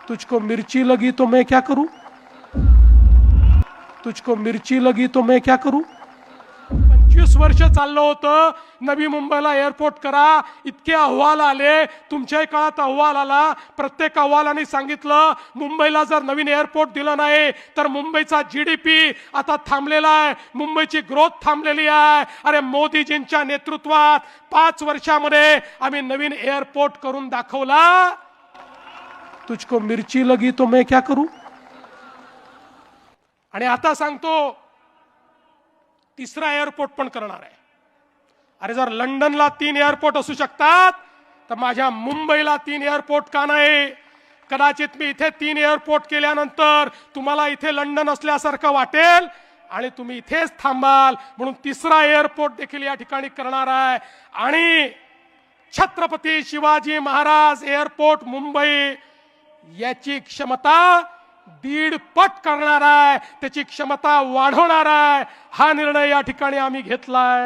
तुझको मिर्ची लगी तो मैं क्या करूं, तुझको मिर्ची लगी तो मैं क्या करूं। 25 वर्ष चाललं होतं नवी मुंबईला एअरपोर्ट करा, इतके अहवाल आले, तुमच्याही काळात अहवाल आला, प्रत्येक अहवालाने सांगितलं मुंबईला जर नवीन एअरपोर्ट दिलं नाही तर मुंबईचा जीडीपी आता थांबलेला आहे, मुंबईची ग्रोथ थांबलेली आहे। अरे मोदीजींच्या नेतृत्वात 5 वर्षामध्ये आम्ही नवीन एअरपोर्ट करून दाखवला। तुझको मिर्ची लगी तो मैं क्या करूं। आणि आता सांगतो तिसरा एअरपोर्ट पण करणार आहे। अरे जर लंडनला 3 एअरपोर्ट असू शकतात तर माझ्या मुंबईला 3 एअरपोर्ट का नाही। कदाचित मी इथे 3 एअरपोर्ट केल्यानंतर तुम्हाला इथे लंडन असल्यासारखं वाटेल आणि तुम्ही इथेच थांबाल, म्हणून तिसरा एअरपोर्ट देखील या ठिकाणी करणार आहे। आणि छत्रपती शिवाजी महाराज एअरपोर्ट मुंबई याची क्षमता 1.5 पट करणार आहे, त्याची क्षमता वाढवणार आहे। हा निर्णय या ठिकाणी आम्ही घेतलाय।